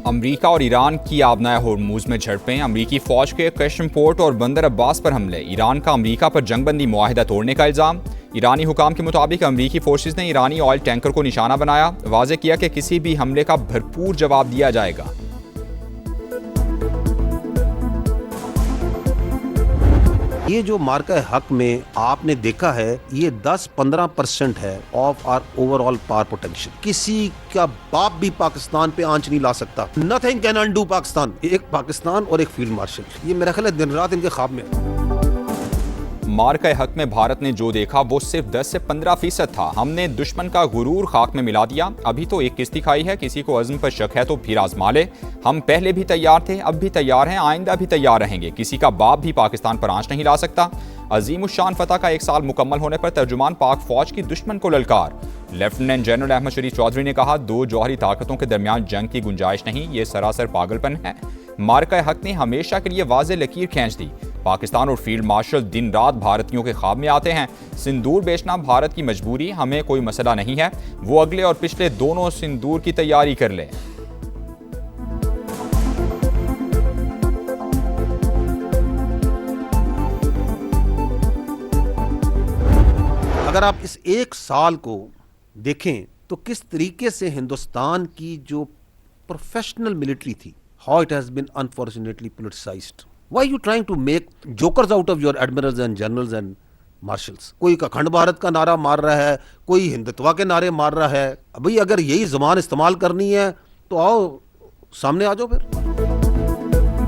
अमरीका और ईरान की आबनाए होर्मुज में झड़पें, अमरीकी फौज के कश्म पोर्ट और बंदर अब्बास पर हमले, ईरान का अमरीका पर जंगबंदी मुआहिदा तोड़ने का इल्ज़ाम। ईरानी हुकाम के मुताबिक अमरीकी फोर्सेज ने ईरानी ऑयल टैंकर को निशाना बनाया, वाज़ेह किया कि किसी भी हमले का भरपूर जवाब दिया जाएगा। ये जो मार्का हक में आपने देखा है, ये 10-15% है of our overall power potential. किसी का बाप भी पाकिस्तान पे आंच नहीं ला सकता। Nothing can undo Pakistan. एक पाकिस्तान और एक फील्ड मार्शल, ये मेरा ख्याल है दिन रात इनके ख्वाब में। मार्का हक में भारत ने जो देखा वो सिर्फ 10 से 15% था। हमने दुश्मन का गुरूर खाक में मिला दिया। अभी तो एक किस्ती खाई है, किसी को अज़्म पर शक है तो फिर आजमा ले। हम पहले भी तैयार थे, अब भी तैयार हैं, आइंदा भी तैयार रहेंगे। किसी का बाप भी पाकिस्तान पर आंच नहीं ला सकता। अजीमुशान फतह का 1 साल मुकम्मल होने पर तर्जुमान पाक फौज की दुश्मन को ललकार। लेफ्टिनेंट जनरल अहमद शरीफ चौधरी ने कहा, 2 जौहरी ताकतों के दरमियान जंग की गुंजाइश नहीं, ये सरासर पागलपन है। मार्का हक ने हमेशा के लिए वाज़ेह लकीर खींच दी। पाकिस्तान और फील्ड मार्शल दिन रात भारतीयों के ख्वाब में आते हैं। सिंदूर बेचना भारत की मजबूरी, हमें कोई मसला नहीं है। वो अगले और पिछले दोनों सिंदूर की तैयारी कर ले। अगर आप इस 1 साल को देखें तो किस तरीके से हिंदुस्तान की जो प्रोफेशनल मिलिट्री थी, how it has been unfortunately politicised. Why you trying to make jokers out of your admirals and generals and marshals. कोई अखंड भारत का नारा मार रहा है, कोई हिंदुत्व के नारे मार रहा है। भाई अगर यही ज़बान इस्तेमाल करनी है तो आओ सामने आ जाओ फिर।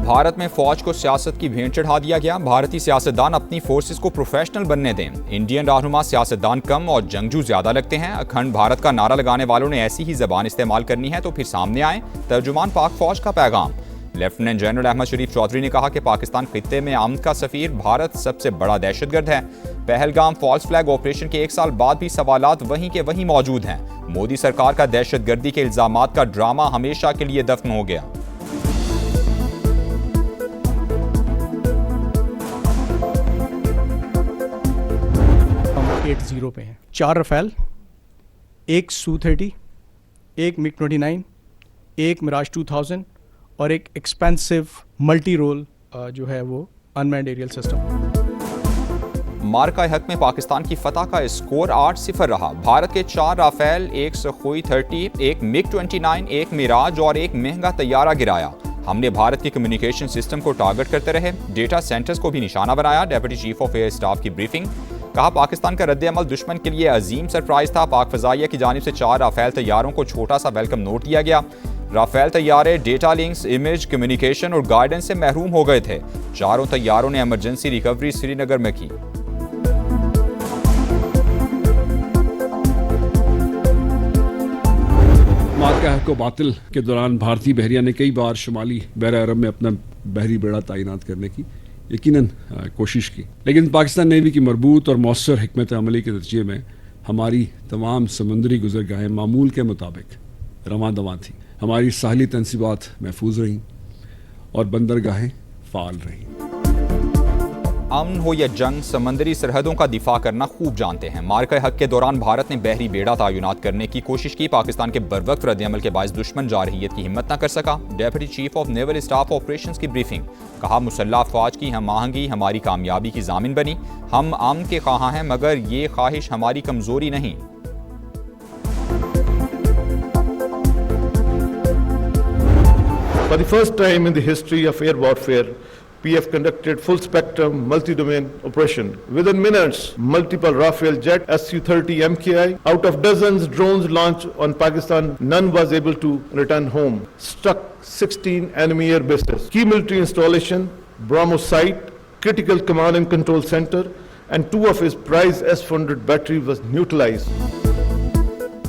भारत में फौज को सियासत की भेंट चढ़ा दिया गया। भारतीय सियासतदान अपनी फोर्सेस को प्रोफेशनल बनने दें। इंडियन रहनुमा सियासतदान कम और जंगजू ज्यादा लगते हैं। अखंड भारत का नारा लगाने वालों ने ऐसी ही जबान इस्तेमाल करनी है तो फिर सामने आए। तर्जुमान पाक फौज का पैगाम। लेफ्टिनेंट जनरल अहमद शरीफ चौधरी ने कहा कि पाकिस्तान खित्ते में अमन का सफीर, भारत सबसे बड़ा दहशतगर्द है। पहलगाम फॉल्स फ्लैग ऑपरेशन के 1 साल बाद भी सवालात वहीं के वहीं मौजूद हैं। मोदी सरकार का दहशतगर्दी के इल्जामात का ड्रामा हमेशा के लिए दफन हो गया। हम 8-0 पे हैं। 4 रफेल, 1 Su-30, 1 MiG-29, 1 मिराज 2000 और एक एक्सपेंसिव मल्टी रोल जो है वो अनमैन्ड एरियल सिस्टम। मार्का हक में पाकिस्तान की फतह का स्कोर 8-0 रहा। भारत के 4 राफेल, 1 Sukhoi-30, 1 MiG-29, 1 मिराज और 1 महंगा तैयारा गिराया। हमने भारत के कम्युनिकेशन सिस्टम को टारगेट करते रहे, डेटा सेंटर्स को भी निशाना बनाया। Deputy chief of air staff की ब्रीफिंग। कहा, पाकिस्तान का रद्द-ए-अमल दुश्मन के लिए अजीम सरप्राइज था। पाक फजाइया की जानिब से 4 राफेल तैयारों को छोटा सा वेलकम नोट दिया गया। राफेल तैयारे डेटा लिंक्स, इमेज, कम्युनिकेशन और गाइडेंस से महरूम हो गए थे। 4 तैयारों ने इमरजेंसी रिकवरी श्रीनगर में की। मार्का हक को बातिल के दौरान भारतीय बहरिया ने कई बार शुमाली बहरा अरब में अपना बहरी बेड़ा तैनात करने की यकीनन कोशिश की, लेकिन पाकिस्तान नेवी की मरबूत और मौसर हिकमत अमली के नतीजे में हमारी तमाम समुद्री गुजरगाहें मामूल के मुताबिक रवां दवां थी। हमारी साहली तनसीबात महफूज रहीं और बंदरगाहें फाल रहीं। अमन हो या जंग, समंदरी सरहदों का दिफा करना खूब जानते हैं। मार्का हक के दौरान भारत ने बहरी बेड़ा तैनात करने की कोशिश की। पाकिस्तान के बरवक्त रद्द-ए-अमल के बायस दुश्मन जारहियत की हिम्मत न कर सका। Deputy chief of naval staff operations की ब्रीफिंग। कहा, मुसल्लह अफवाज की हम आहंगी हमारी कामयाबी की जामिन बनी। हम अमन के ख्वाहां हैं मगर ये ख्वाहिश हमारी कमजोरी नहीं। For the first time in the history of air warfare, PF conducted full-spectrum, multi-domain operation. Within minutes, multiple Rafale jet Su-30 MKI. Out of dozens drones launched on Pakistan, none was able to return home. Struck 16 enemy air bases. Key military installation, BrahMos site, critical command and control center, and 2 of his prized S-400 battery was neutralized.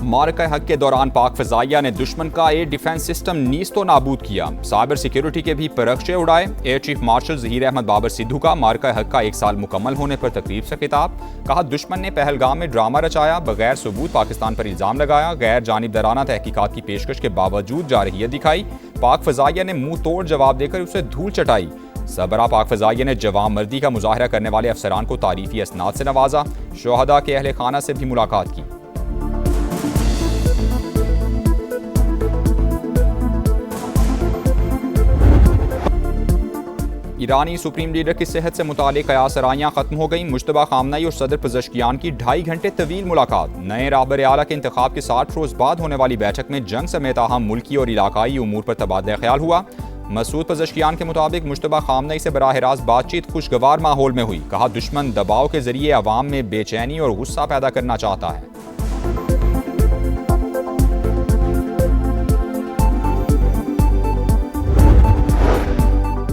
मार्का हक के दौरान पाक फजाइया ने दुश्मन का air defence system नीस्तो नाबूद किया। साइबर सिक्योरिटी के भी परखचे उड़ाए। Air chief marshal Zaheer Ahmed Babar Sidhu का मार्का हक का 1 साल मुकम्मल होने पर तकरीब से खिताब। कहा, दुश्मन ने पहलगाम में ड्रामा रचाया, बगैर सबूत पाकिस्तान पर इल्ज़ाम लगाया, गैर जानिबदाराना तहकीकात की पेशकश के बावजूद जारहियत दिखाई। पाक फजाइया ने मुंह तोड़ जवाब देकर उसे धूल चटाई। सबरा पाक फजाइया ने जवान मर्दी का मुजाहरा करने वाले अफसरान को तारीफी असनाद से नवाजा। शोहदा के अहले खाना से भी मुलाकात की। ईरानी सुप्रीम लीडर की सेहत से मुतालिक कयास आराइयाँ खत्म हो गई। मुश्तबा खामनई और सदर पज़ेश्कियान की 2.5 घंटे तवील मुलाकात। नए रहबर आला के इंतखाब के 60 रोज बाद होने वाली बैठक में जंग समेत अहम मुल्की और इलाकाई उमूर पर तबादला ख्याल हुआ। मसूद पज़ेश्कियान के मुताबिक मुश्तबा खामनई से बराह रास्त बातचीत खुशगवार माहौल में हुई। कहा दुश्मन दबाव के जरिए अवाम में बेचैनी और गुस्सा पैदा करना चाहता है।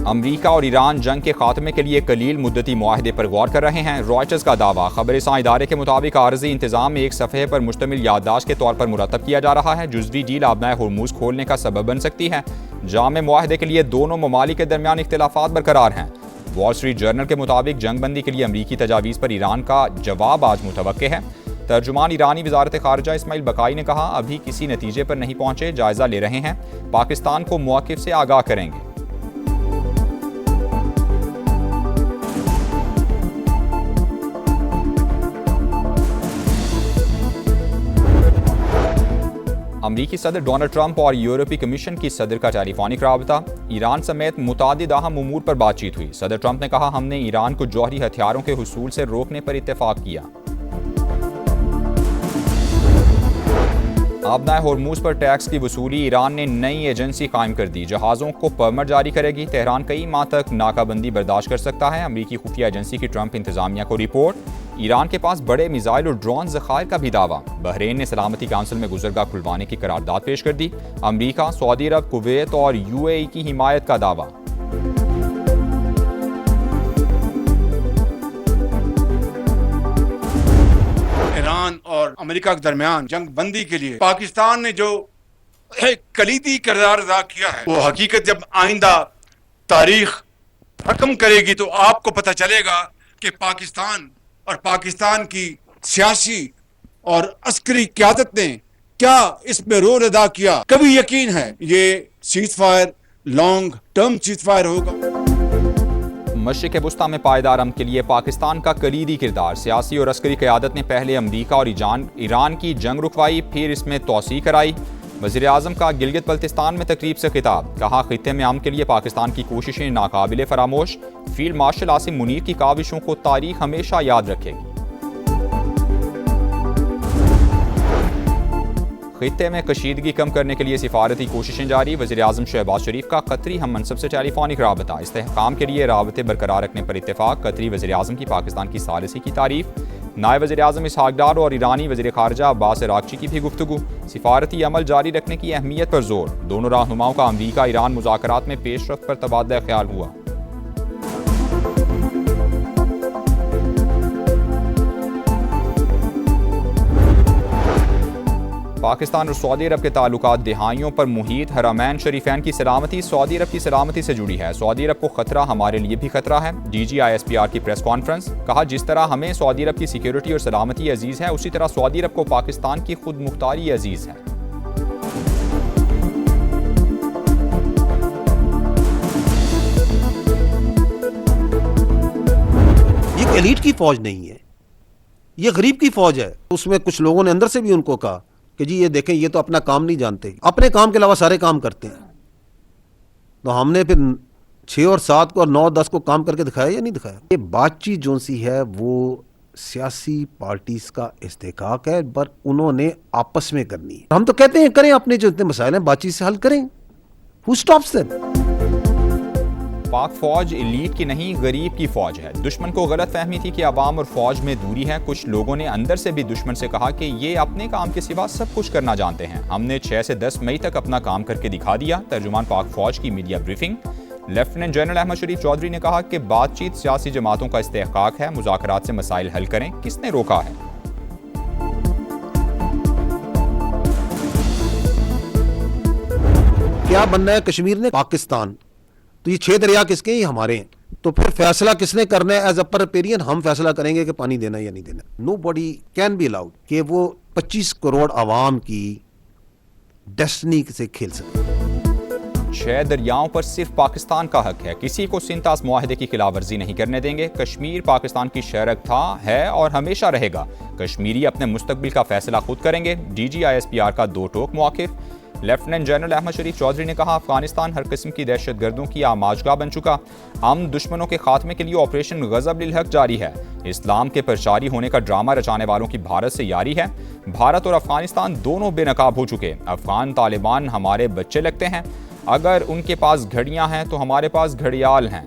अमरीका और ईरान जंग के खात्मे के लिए कलील मुद्दती मुआहदे पर गौर कर रहे हैं। रॉयटर्स का दावा। खबरसां इदारे के मुताबिक आर्जी इंतजाम में एक सफ़े पर मुश्तमिल याददाश्त के तौर पर मुरतब किया जा रहा है। जुज़वी डील आबनाए हुर्मुज़ खोलने का सबब बन सकती है। जामे मुआहदे के लिए दोनों ममालिक के दरमियान इख्तिलाफात बरकरार हैं। वॉल स्ट्रीट जर्नल के मुताबिक जंगबंदी के लिए अमरीकी तजावीज़ पर ईरान का जवाब आज मुतवक्के है। तर्जुमान ईरानी वजारत खारजा इस्माइल बकाई ने कहा अभी किसी नतीजे पर नहीं पहुंचे, जायजा ले रहे हैं, पाकिस्तान को मौक़िफ़ से आगाह करेंगे। अमरीकी सदर डोनाल्ड ट्रंप और यूरोपीय कमीशन की सदर का टेलीफोनिक राबता। ईरान समेत मुतादिद अहम उमूर पर बातचीत हुई। सदर ट्रंप ने कहा हमने ईरान को जौहरी हथियारों के हुसूल से रोकने पर इत्तेफाक किया। आबनाए होर्मुज़ पर टैक्स की वसूली। ईरान ने नई एजेंसी कायम कर दी। जहाज़ों को परमिट जारी करेगी। तेहरान कई माह तक नाकाबंदी बर्दाश्त कर सकता है। अमरीकी खुफिया एजेंसी की ट्रंप इंतजामिया को रिपोर्ट। ईरान के पास बड़े मिसाइल और ड्रोन ज़खायर का भी दावा। बहरीन ने सलामती काउंसिल में गुजरगाह खुलवाने की करारदाद पेश कर दी। अमरीका, सऊदी अरब, कुवैत और यूएई की हिमायत का दावा। ईरान और अमेरिका के दरमियान जंग बंदी के लिए पाकिस्तान ने जो एक कलीदी किरदार अदा किया है, वो हकीकत जब आइंदा तारीख रकम करेगी तो आपको पता चलेगा कि पाकिस्तान और पाकिस्तान की सियासी और अस्करी क़यादत ने क्या इसमें रोल अदा किया। कभी यकीन है ये seize fire long term seize fire होगा। मशरिक़ वुस्ता में पायदार अमन के लिए पाकिस्तान का कलीदी किरदार। सियासी और अस्करी क़यादत ने पहले अमरीका और ईरान की जंग रुकवाई, फिर इसमें तोसी कराई। वज़ीर-ए-आज़म का गिलगित बल्तिस्तान में तकरीब से खिताब। कहा खित्ते में अमन के लिए पाकिस्तान की कोशिशें नाकाबिले फरामोश। फील्ड मार्शल आसिम मुनीर की काविशों को तारीख हमेशा याद रखेगी। खित्ते में कशीदगी कम करने के लिए सिफारती कोशिशें जारी। वज़ीर-ए-आज़म शहबाज शरीफ का कतरी हम मनसब से टेलीफोनिक राबता। इस्तेहकाम के लिए राबते बरकरार रखने पर इत्तेफाक। कतरी वज़ीर-ए-आज़म की पाकिस्तान की सालिसी की तारीफ। नायब वज़ीर-ए-आज़म इसहाक डार और ईरानी वज़ीर ख़ारजा अब्बास अराग़ची की भी गुफ्तगू। सिफारती अमल जारी रखने की अहमियत पर जोर। दोनों रहनुमाओं का अमरीका ईरान मुज़ाकरात में पेशरफ्त पर तबादला ख्याल हुआ। पाकिस्तान और सऊदी अरब के ताल्लुकात दहाइयों पर मुहीत। हरमैन शरीफैन की सलामती सऊदी अरब की सलामती से जुड़ी है। सऊदी अरब को खतरा हमारे लिए भी खतरा है। DGISPR की प्रेस कॉन्फ्रेंस। कहा जिस तरह हमें सऊदी अरब की सिक्योरिटी और सलामती अजीज़ है, उसी तरह सऊदी अरब को पाकिस्तान की खुद मुख्तारी अजीज़ है। ये एलीट की फौज नहीं है, ये गरीब की फौज है। उसमें कुछ लोगों ने अंदर से भी उनको कहा कि जी ये देखें, ये तो अपना काम नहीं जानते, अपने काम के अलावा सारे काम करते हैं। तो हमने फिर 6 और 7 को और 9 और 10 को काम करके दिखाया या नहीं दिखाया। ये बातचीत जो सी है वो सियासी पार्टीज का इस्तेहकाक है, पर उन्होंने आपस में करनी है। हम तो कहते हैं करें, अपने जो इतने मसाइल हैं बातचीत से हल करें। Who stops them? पाक फौज एलीट की नहीं, गरीब की फौज है। दुश्मन को गलत फहमी थी कि अवाम और फौज में दूरी है। कुछ लोगों ने अंदर से भी दुश्मन से कहा कि ये अपने काम के सिवा सब कुछ करना जानते हैं। हमने 6 से 10 मई तक अपना काम करके दिखा दिया। तर्जुमान पाक फौज की media briefing. Lieutenant general Ahmed Sharif Chaudhry ने कहा कि बातचीत सियासी जमातों का इस्तेहकाक है, मुज़ाकरात से मसाइल हल करें। किसने रोका है? क्या बनना है कश्मीर ने? पाकिस्तान। तो ये 6 दरिया किसके हैं? ये हमारे हैं। तो फिर फैसला किसने करना है? एज अ रिपेरियन हम फैसला करेंगे कि पानी देना या नहीं देना। नोबडी कैन बी अलाउड कि वो 25 करोड़ आवाम की डेस्टिनी से खेल सके। 6 दरियाओं पर सिर्फ पाकिस्तान का हक है। किसी को सिंतास मुआहदे की खिलाफवर्जी नहीं करने देंगे। कश्मीर पाकिस्तान की शरक था, है और हमेशा रहेगा। कश्मीरी अपने मुस्तकबिल का फैसला खुद करेंगे। DGISPR का 2 टोक मौक़िफ़। लेफ्टिनेंट जनरल अहमद शरीफ चौधरी ने कहा, अफगानिस्तान हर किस्म की दहशतगर्दों की आमाजगाह बन चुका। हम दुश्मनों के खात्मे के लिए ऑपरेशन गजब लिल हक जारी है। इस्लाम के प्रचारी होने का ड्रामा रचाने वालों की भारत से यारी है। भारत और अफगानिस्तान दोनों बेनकाब हो चुके। अफगान तालिबान हमारे बच्चे लगते हैं। अगर उनके पास घड़ियां हैं तो हमारे पास घड़ियाल हैं।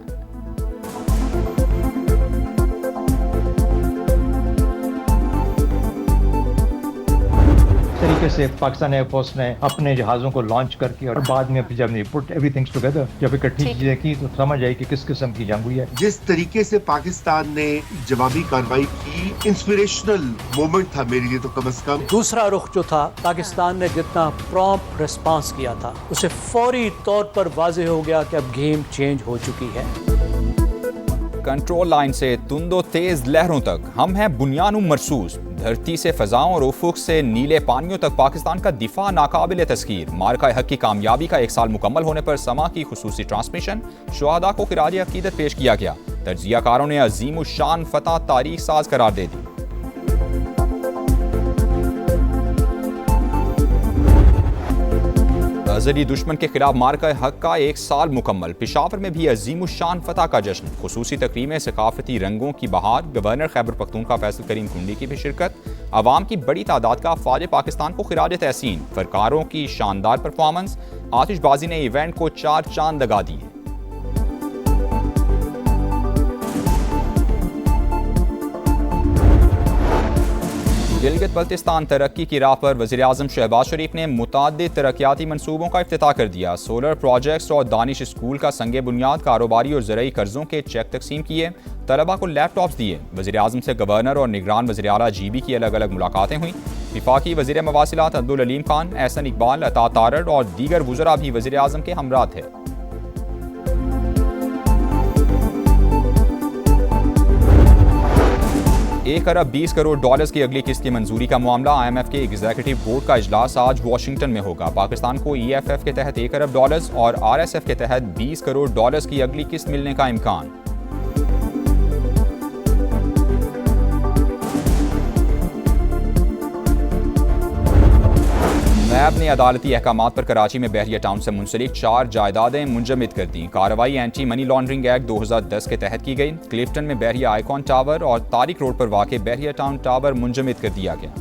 तरीके से पाकिस्तान एयरफोर्स ने अपने जहाज़ों को लॉन्च करके और बाद में जब पुट एवरीथिंग टुगेदर, जब इकट्ठी चीजें की तो समझ आई कि किस किस्म की जंग हुई है। जिस तरीके से पाकिस्तान ने जवाबी कार्रवाई की, इंस्पिरेशनल मोमेंट था मेरे लिए तो कम से कम। दूसरा रुख जो था, पाकिस्तान ने जितना प्रॉम्प्ट रिस्पांस किया था, उसे फौरी तौर पर वाज़ेह हो गया कि अब गेम चेंज हो चुकी है। कंट्रोल लाइन से तुंदो तेज लहरों तक हम हैं बुनियानु मरसूस। धरती से फजाओं और उफुक से नीले पानियों तक पाकिस्तान का दिफा नाकाबिले तस्कीर। मार्का हक की कामयाबी का 1 साल मुकम्मल होने पर समा की खुसूसी ट्रांसमिशन, शुहदा को खिराज अकीदत पेश किया गया। तजियाकारों ने अजीम शान फतह तारीख साज करार दे दी। अज़ली दुश्मन के खिलाफ मार्का हक का 1 साल मुकम्मल। पेशावर में भी अजीम शान फतह का जश्न। खुसूसी तकरीब में सकाफती रंगों की बहार। गवर्नर खैबर पख्तूनख्वा फैसल करीम कुंडी की भी शिरकत। अवाम की बड़ी तादाद का अफवाज पाकिस्तान को खिराज तहसीन। फनकारों की शानदार परफॉर्मेंस। आतिशबाजी ने इवेंट को 4 चांद लगा दिए। गिलगित बल्तिस्तान तरक्की की राह पर वज़ीर आज़म शहबाज शरीफ ने मुताद्दिद तरक्याती मनसूबों का इफ्तिताह कर दिया। सोलर प्रोजेक्ट्स और दानिश स्कूल का संगे बुनियाद, कारोबारी और ज़रई कर्जों के चेक तकसीम किए। तलबा को लैपटॉप्स दिए। वज़ीर आज़म से गवर्नर और निगरान वज़ीर आला GB की अलग अलग मुलाकातें हुई। विफाकी वज़ीर मवासिलात अब्दुल अलीम खान, एहसन इकबाल, अता तारड़ और दीगर वज़रा भी वज़ीर आज़म के हमरा थे। $1 अरब 20 करोड़ की अगली किस्त की मंजूरी का मामला। IMF के एग्जीक्यूटिव बोर्ड का इजलास आज वाशिंगटन में होगा। पाकिस्तान को EFF के तहत $1 अरब और RSF के तहत $20 करोड़ की अगली किस्त मिलने का इम्कान। नैब ने अदालती अहकामात पर कराची में बहरिया टाउन से मुंसलिक 4 जायदादें मुंजमद कर दी। कार्रवाई एंटी मनी लॉन्ड्रिंग एक्ट 2010 के तहत की गई। क्लिफ्टन में बहरिया आइकॉन टावर और तारिक रोड पर वाक़ बहरिया टाउन टावर मुंजमद कर दिया गया।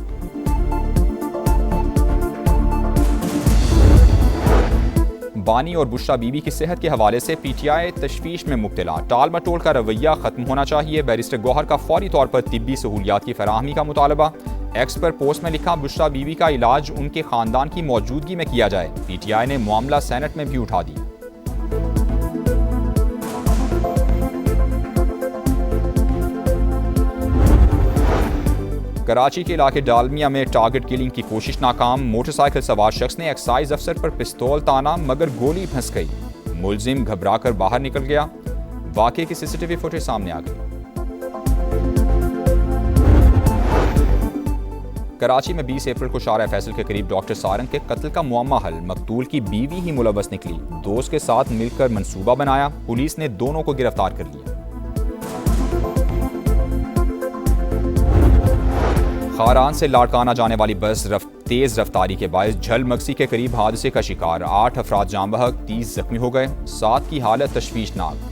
बानी और बुशरा बीबी की सेहत के हवाले से PTI तशवीश में मुब्तला। टाल मटोल का रवैया खत्म होना चाहिए। बैरिस्टर गौहर का फौरी तौर पर तिब्बी सहूलियात की फराहमी का मुतालबा। एक्स पर पोस्ट में लिखा, बुशरा बीबी का इलाज उनके खानदान की मौजूदगी में किया जाए। PTI ने मामला सेनेट में भी उठा दिया। कराची के इलाके डालमिया में टारगेट किलिंग की कोशिश नाकाम। मोटरसाइकिल सवार शख्स ने एक्साइज अफसर पर पिस्तौल ताना मगर गोली फंस गई। मुलजिम घबराकर बाहर निकल गया। वाक़े की CCTV फुटेज सामने आ गई। कराची में 20 अप्रैल को शारा फैसल के करीब डॉक्टर सारंग के कत्ल का मुअम्मा हल। मकतूल की बीवी ही मुलव्वस निकली। दोस्त के साथ मिलकर मंसूबा बनाया। पुलिस ने दोनों को गिरफ्तार कर लिया। खारान से लाड़काना जाने वाली बस तेज रफ्तारी के बायस झलमगसी के करीब हादसे का शिकार। 8 अफराद जाम बहक, 30 जख्मी हो गए। 7 की हालत तशवीशनाक।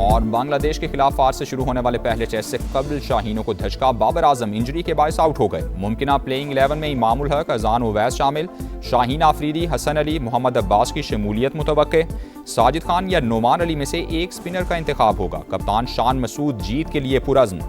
और बांग्लादेश के खिलाफ आज से शुरू होने वाले पहले टेस्ट से कबल शाहीनों को धचका। बाबर आजम इंजरी के बायस आउट हो गए। मुमकिना प्लेइंग 11 में इमामुल हक, अजान उवैस शामिल। शाहीन आफरीदी, हसन अली, मोहम्मद अब्बास की शमूलियत मुतवक्के। साजिद खान या नोमान अली में से एक स्पिनर का इंतखाब होगा। कप्तान शान मसूद जीत के लिए पुरअज़्म।